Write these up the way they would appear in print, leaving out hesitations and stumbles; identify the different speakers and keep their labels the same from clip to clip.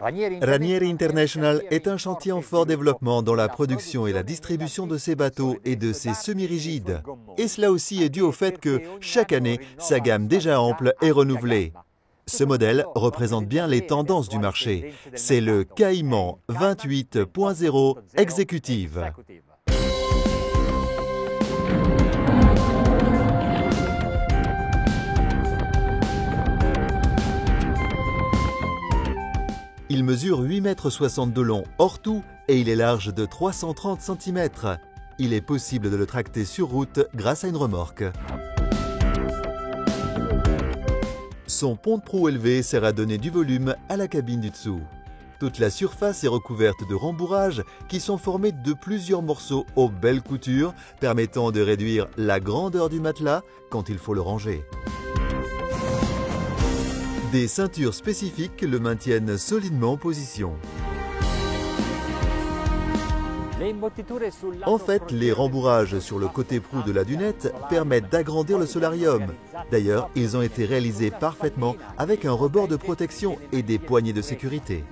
Speaker 1: Ranieri International est un chantier en fort développement dans la production et la distribution de ses bateaux et de ses semi-rigides. Et cela aussi est dû au fait que, chaque année, sa gamme déjà ample est renouvelée. Ce modèle représente bien les tendances du marché. C'est le Cayman 28.0 Executive. Il mesure 8,60 m de long hors tout et il est large de 330 cm. Il est possible de le tracter sur route grâce à une remorque. Son pont de proue élevé sert à donner du volume à la cabine du dessous. Toute la surface est recouverte de rembourrages qui sont formés de plusieurs morceaux aux belles coutures permettant de réduire la grandeur du matelas quand il faut le ranger. Des ceintures spécifiques le maintiennent solidement en position. En fait, les rembourrages sur le côté proue de la dunette permettent d'agrandir le solarium. D'ailleurs, ils ont été réalisés parfaitement avec un rebord de protection et des poignées de sécurité.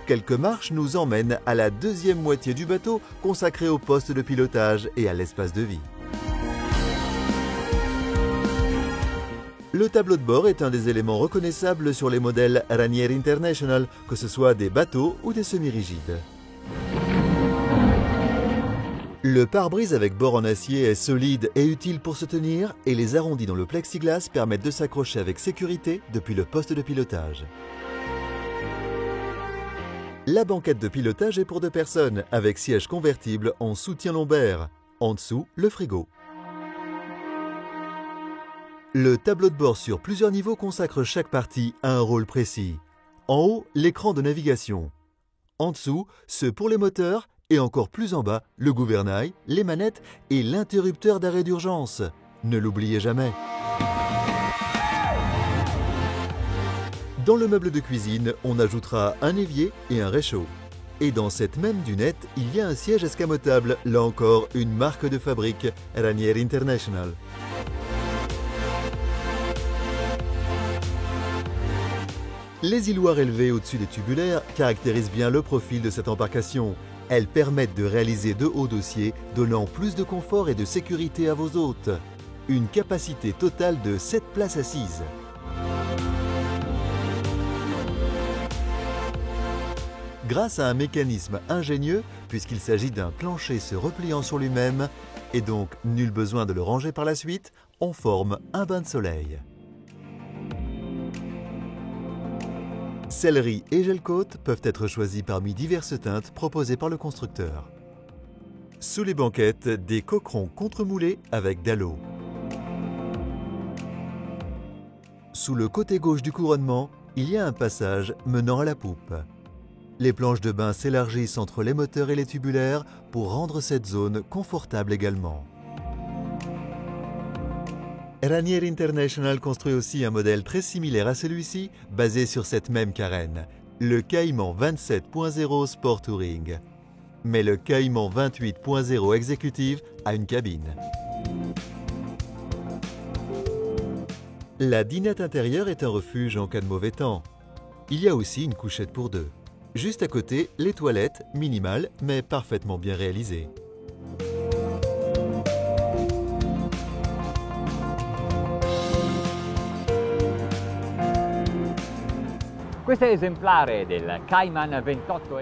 Speaker 1: Quelques marches nous emmènent à la deuxième moitié du bateau consacrée au poste de pilotage et à l'espace de vie. Le tableau de bord est un des éléments reconnaissables sur les modèles Ranieri International, que ce soit des bateaux ou des semi-rigides. Le pare-brise avec bord en acier est solide et utile pour se tenir et les arrondis dans le plexiglas permettent de s'accrocher avec sécurité depuis le poste de pilotage. La banquette de pilotage est pour 2 personnes avec siège convertible en soutien lombaire. En dessous, le frigo. Le tableau de bord sur plusieurs niveaux consacre chaque partie à un rôle précis. En haut, l'écran de navigation. En dessous, ceux pour les moteurs et encore plus en bas, le gouvernail, les manettes et l'interrupteur d'arrêt d'urgence. Ne l'oubliez jamais. Dans le meuble de cuisine, on ajoutera un évier et un réchaud. Et dans cette même dunette, il y a un siège escamotable, là encore une marque de fabrique, Ranieri International. Les îloirs élevés au-dessus des tubulaires caractérisent bien le profil de cette embarcation. Elles permettent de réaliser de hauts dossiers, donnant plus de confort et de sécurité à vos hôtes. Une capacité totale de 7 places assises. Grâce à un mécanisme ingénieux, puisqu'il s'agit d'un plancher se repliant sur lui-même, et donc nul besoin de le ranger par la suite, on forme un bain de soleil. Céleri et gel-coat peuvent être choisis parmi diverses teintes proposées par le constructeur. Sous les banquettes, des coquerons contre-moulés avec dallot. Sous le côté gauche du couronnement, il y a un passage menant à la poupe. Les planches de bain s'élargissent entre les moteurs et les tubulaires pour rendre cette zone confortable également. Ranieri International construit aussi un modèle très similaire à celui-ci, basé sur cette même carène, le Cayman 27.0 Sport Touring. Mais le Cayman 28.0 Executive a une cabine. La dinette intérieure est un refuge en cas de mauvais temps. Il y a aussi une couchette pour 2. Juste à côté, les toilettes, minimales mais parfaitement bien réalisées.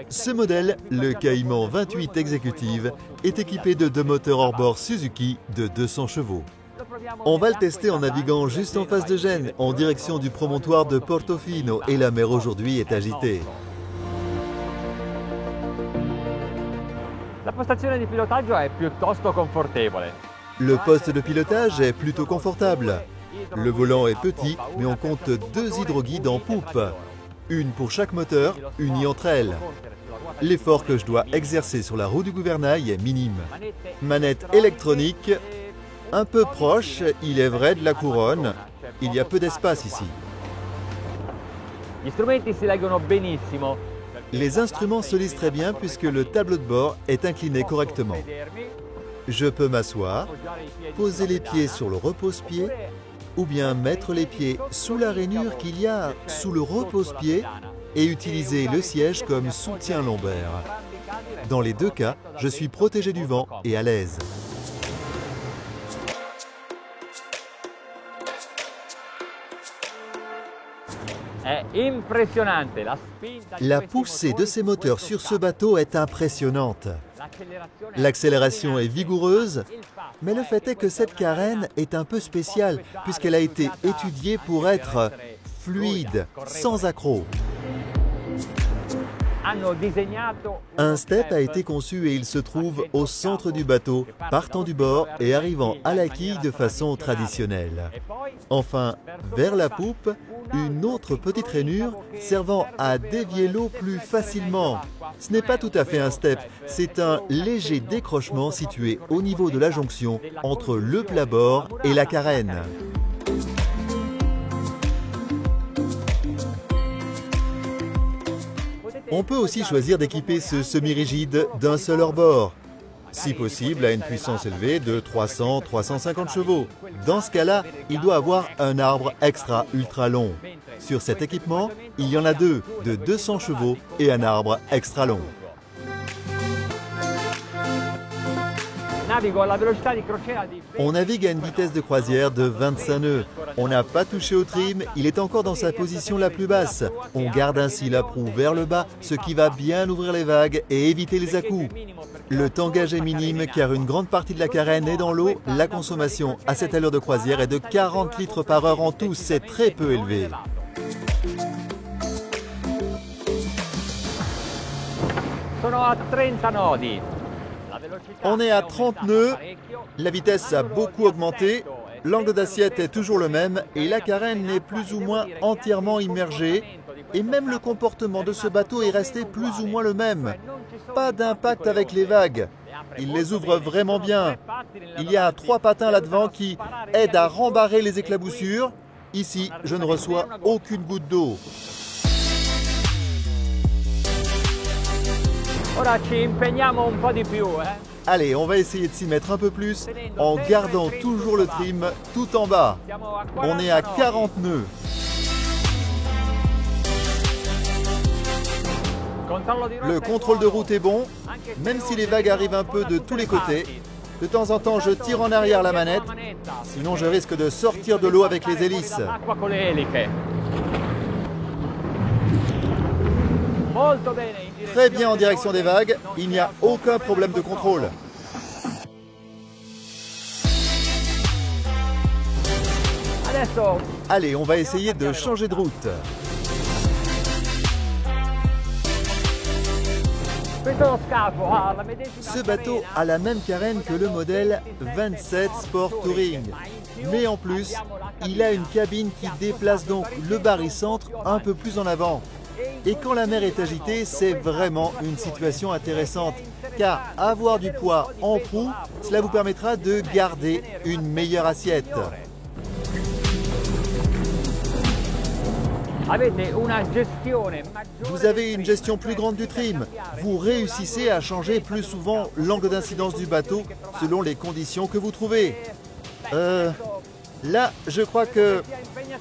Speaker 1: Ce modèle, le Cayman 28 Executive, est équipé de 2 moteurs hors-bord Suzuki de 200 chevaux. On va le tester en naviguant juste en face de Gênes, en direction du promontoire de Portofino, et la mer aujourd'hui est agitée. Le poste de pilotage est plutôt confortable. Le volant est petit, mais on compte 2 hydroguides en poupe. Une pour chaque moteur, unie entre elles. L'effort que je dois exercer sur la roue du gouvernail est minime. Manette électronique, un peu proche, il est vrai, de la couronne. Il y a peu d'espace ici. Les instruments se lisent très bien puisque le tableau de bord est incliné correctement. Je peux m'asseoir, poser les pieds sur le repose-pied ou bien mettre les pieds sous la rainure qu'il y a sous le repose-pied et utiliser le siège comme soutien lombaire. Dans les deux cas, je suis protégé du vent et à l'aise. La poussée de ces moteurs sur ce bateau est impressionnante. L'accélération est vigoureuse, mais le fait est que cette carène est un peu spéciale puisqu'elle a été étudiée pour être fluide, sans accroc. Un step a été conçu et il se trouve au centre du bateau, partant du bord et arrivant à la quille de façon traditionnelle. Enfin, vers la poupe, une autre petite rainure servant à dévier l'eau plus facilement. Ce n'est pas tout à fait un step, c'est un léger décrochement situé au niveau de la jonction entre le plat-bord et la carène. On peut aussi choisir d'équiper ce semi-rigide d'un seul hors-bord, si possible à une puissance élevée de 300-350 chevaux. Dans ce cas-là, il doit avoir un arbre extra ultra long. Sur cet équipement, il y en a deux, de 200 chevaux et un arbre extra long. On navigue à une vitesse de croisière de 25 nœuds. On n'a pas touché au trim, il est encore dans sa position la plus basse. On garde ainsi la proue vers le bas, ce qui va bien ouvrir les vagues et éviter les à-coups. Le tangage est minime car une grande partie de la carène est dans l'eau. La consommation à cette allure de croisière est de 40 litres par heure en tout, c'est très peu élevé. On est à 30 nœuds, la vitesse a beaucoup augmenté, l'angle d'assiette est toujours le même et la carène est plus ou moins entièrement immergée. Et même le comportement de ce bateau est resté plus ou moins le même. Pas d'impact avec les vagues. Il les ouvre vraiment bien. Il y a 3 patins là-devant qui aident à rembarrer les éclaboussures. Ici, je ne reçois aucune goutte d'eau. Allez, on va essayer de s'y mettre un peu plus en gardant toujours le trim tout en bas. On est à 40 nœuds. Le contrôle de route est bon, même si les vagues arrivent un peu de tous les côtés. De temps en temps, je tire en arrière la manette, sinon je risque de sortir de l'eau avec les hélices. Très bien en direction des vagues, il n'y a aucun problème de contrôle. Allez, on va essayer de changer de route. Ce bateau a la même carène que le modèle 27 Sport Touring. Mais en plus, il a une cabine qui déplace donc le barycentre un peu plus en avant. Et quand la mer est agitée, c'est vraiment une situation intéressante. Car avoir du poids en proue, cela vous permettra de garder une meilleure assiette. Vous avez une gestion plus grande du trim. Vous réussissez à changer plus souvent l'angle d'incidence du bateau selon les conditions que vous trouvez. Là, je crois que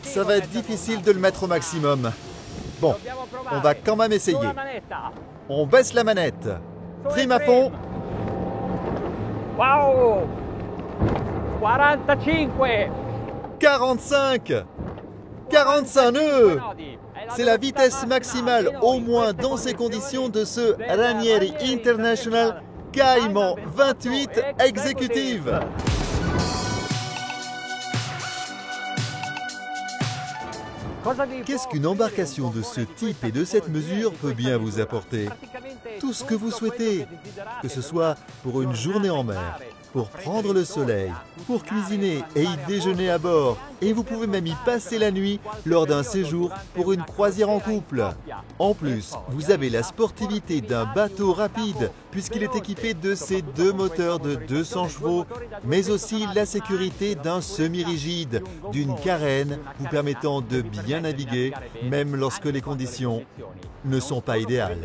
Speaker 1: ça va être difficile de le mettre au maximum. Bon, on va quand même essayer. On baisse la manette. Trim à fond.
Speaker 2: Wow! 45!
Speaker 1: 45! 45 nœuds! C'est la vitesse maximale, au moins dans ces conditions, de ce Ranieri International Cayman 28 Executive. Qu'est-ce qu'une embarcation de ce type et de cette mesure peut bien vous apporter? Tout ce que vous souhaitez, que ce soit pour une journée en mer, pour prendre le soleil, pour cuisiner et y déjeuner à bord. Et vous pouvez même y passer la nuit lors d'un séjour pour une croisière en couple. En plus, vous avez la sportivité d'un bateau rapide puisqu'il est équipé de ces 2 moteurs de 200 chevaux, mais aussi la sécurité d'un semi-rigide, d'une carène vous permettant de bien naviguer, même lorsque les conditions ne sont pas idéales.